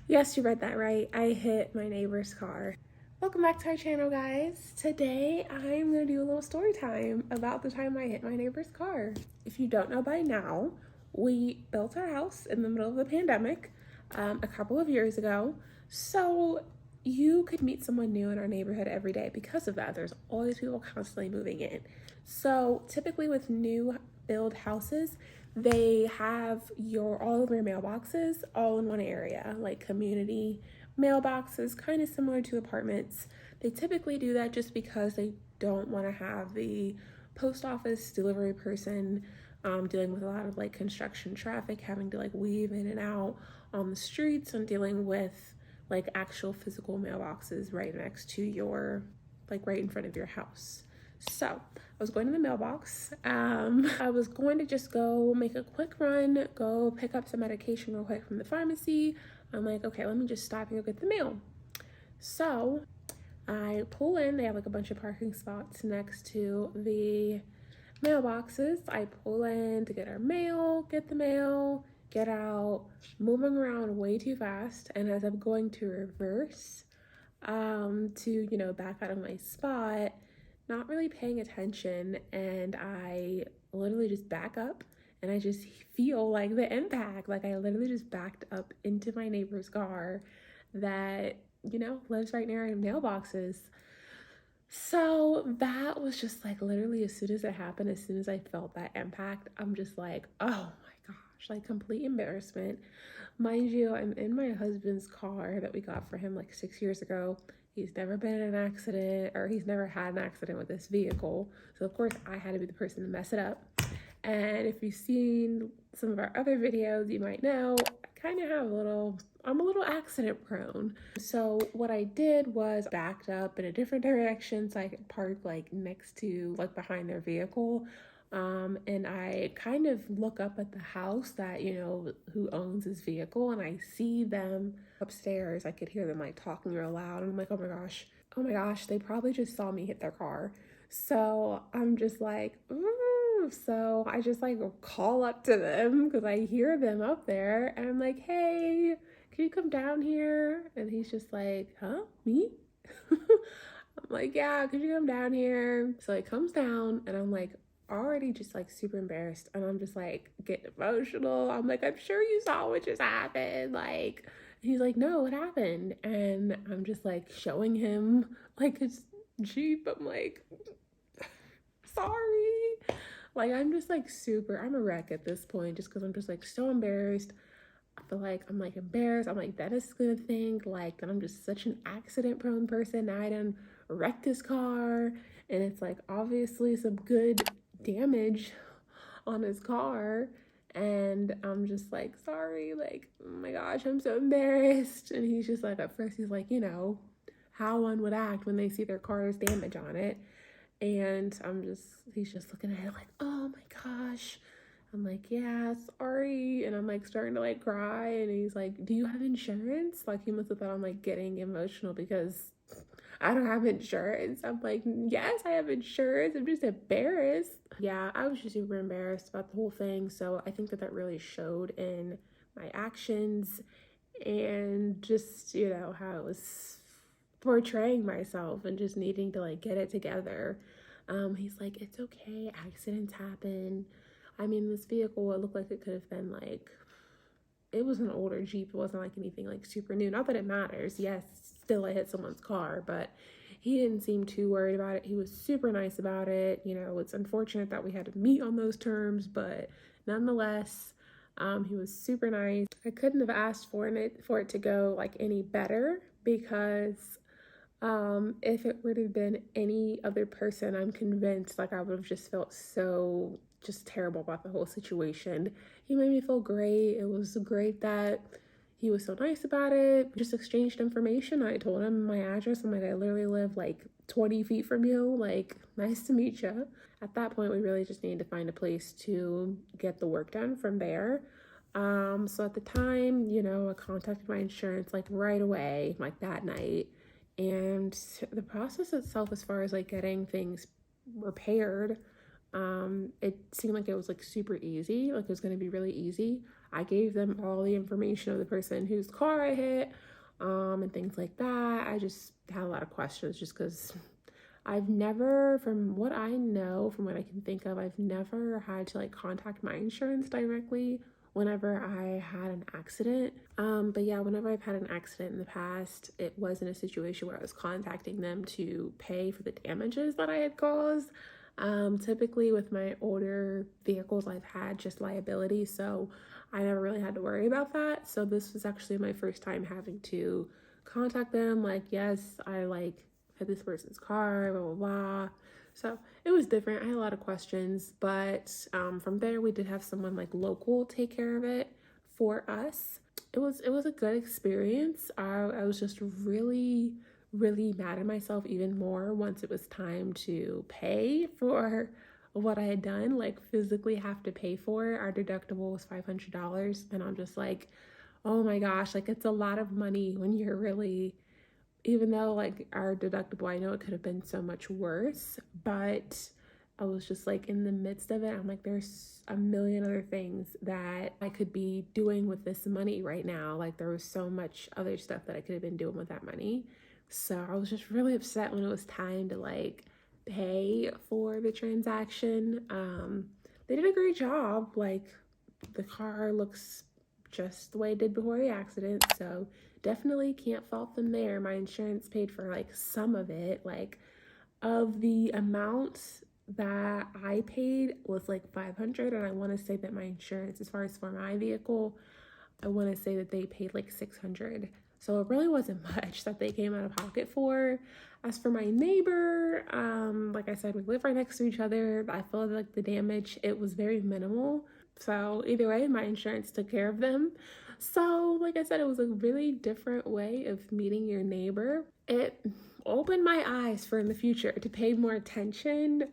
Yes, you read that right. I hit my neighbor's car. Welcome back to our channel, guys. Today, I'm going to do a little story time about the time I hit my neighbor's car. If you don't know by now, we built our house in the middle of the pandemic a couple of years ago. So you could meet someone new in our neighborhood every day because of that. There's always people constantly moving in. So typically with new build houses, they have all of your mailboxes all in one area, like community mailboxes, kind of similar to apartments. They typically do that just because they don't want to have the post office delivery person dealing with a lot of like construction traffic, having to like weave in and out on the streets, and dealing with like actual physical mailboxes right next to your, like right in front of your house. So I was going to the mailbox. I was going to just go make a quick run, go pick up some medication real quick from the pharmacy. I'm like, okay, let me just stop and go get the mail. So I pull in. They have like a bunch of parking spots next to the mailboxes. I pull in to get our mail, get the mail, get out, moving around way too fast. And as I'm going to reverse, to back out of my spot, not really paying attention, and I literally just back up, and I just feel like the impact. Like I literally just backed up into my neighbor's car that lives right near our mailboxes. So that was just like literally as soon as it happened, as soon as I felt that impact, I'm just like, oh my gosh, like complete embarrassment. Mind you, I'm in my husband's car that we got for him like 6 years ago. He's never been in an accident, or he's never had an accident with this vehicle. So of course I had to be the person to mess it up. And if you've seen some of our other videos, you might know I kind of have I'm a little accident prone. So what I did was backed up in a different direction so I could park like next to, like behind their vehicle. And I kind of look up at the house that, who owns this vehicle, and I see them upstairs. I could hear them like talking real loud, and I'm like, oh my gosh, they probably just saw me hit their car. So I'm just like, ooh. So I just like call up to them because I hear them up there, and I'm like, hey, can you come down here? And he's just like, huh, me? I'm like, yeah, could you come down here? So he comes down, and I'm like already just like super embarrassed, and I'm just like getting emotional. I'm like, I'm sure you saw what just happened. Like, and he's like, no, what happened? And I'm just like showing him like his Jeep. I'm like, sorry. Like, I'm just like I'm a wreck at this point just because I'm just like so embarrassed. I feel like I'm like embarrassed. I'm like, Dennis is gonna think like that I'm just such an accident prone person. Now I done wrecked his car, and it's like obviously some good damage on his car. And I'm just like, sorry, like, oh my gosh, I'm so embarrassed. And he's just like, at first he's like, how one would act when they see their car's damage on it. And he's just looking at it like, oh my gosh. I'm like, yeah, sorry. And I'm like starting to like cry. And he's like, do you have insurance? Like, he must have thought I'm like getting emotional because I don't have insurance. I'm like, yes, I have insurance. I'm just embarrassed. Yeah, I was just super embarrassed about the whole thing. So I think that really showed in my actions, and just, how it was portraying myself and just needing to like get it together. He's like, it's okay, accidents happen. I mean, this vehicle, it looked like it could have been like, it was an older Jeep. It wasn't like anything like super new. Not that it matters. Yes, still I hit someone's car, but he didn't seem too worried about it. He was super nice about it. It's unfortunate that we had to meet on those terms, but nonetheless, he was super nice. I couldn't have asked for it to go like any better, because if it would have been any other person, I'm convinced like I would have just felt so just terrible about the whole situation. He made me feel great. It was great that he was so nice about it. We just exchanged information. I told him my address. I'm like, I literally live like 20 feet from you. Like, nice to meet you. At that point, we really just needed to find a place to get the work done from there. So at the time, I contacted my insurance like right away, like that night. And the process itself, as far as like getting things repaired, it seemed like it was like super easy, like it was going to be really easy. I gave them all the information of the person whose car I hit, and things like that. I just had a lot of questions just because I've never, from what I know, from what I can think of, I've never had to like contact my insurance directly whenever I had an accident. But yeah, whenever I've had an accident in the past, it was in a situation where I was contacting them to pay for the damages that I had caused. Typically with my older vehicles, I've had just liability, so I never really had to worry about that. So this was actually my first time having to contact them. Like, yes, I like hit this person's car, blah, blah, blah. So it was different. I had a lot of questions, but from there we did have someone like local take care of it for us. It was a good experience. I was just really mad at myself even more once it was time to pay for what I had done, like physically have to pay for it. Our deductible was $500, and I'm just like, oh my gosh, like it's a lot of money when you're really, even though like our deductible, I know it could have been so much worse, but I was just like in the midst of it. I'm like, there's a million other things that I could be doing with this money right now. Like there was so much other stuff that I could have been doing with that money. So I was just really upset when it was time to like pay for the transaction. They did a great job. Like the car looks just the way it did before the accident. So definitely can't fault them there. My insurance paid for like some of it. Like of the amount that I paid was like 500, and I want to say that my insurance, as far as for my vehicle, I want to say that they paid like 600. So it really wasn't much that they came out of pocket for. As for my neighbor, like I said, we live right next to each other. I feel like the damage, it was very minimal. So either way, my insurance took care of them. So like I said, it was a really different way of meeting your neighbor. It opened my eyes for in the future to pay more attention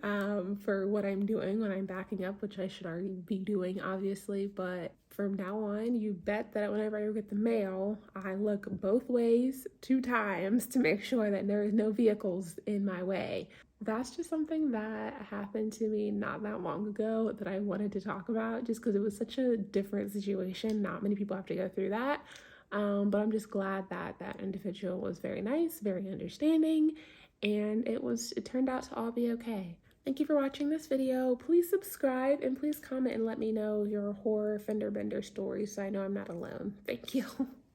for what I'm doing when I'm backing up, which I should already be doing, obviously. But from now on, you bet that whenever I get the mail, I look both ways 2 times to make sure that there is no vehicles in my way. That's just something that happened to me not that long ago that I wanted to talk about just because it was such a different situation. Not many people have to go through that. But I'm just glad that that individual was very nice, very understanding, and it turned out to all be okay. Thank you for watching this video. Please subscribe and please comment and let me know your horror fender bender stories so I know I'm not alone. Thank you.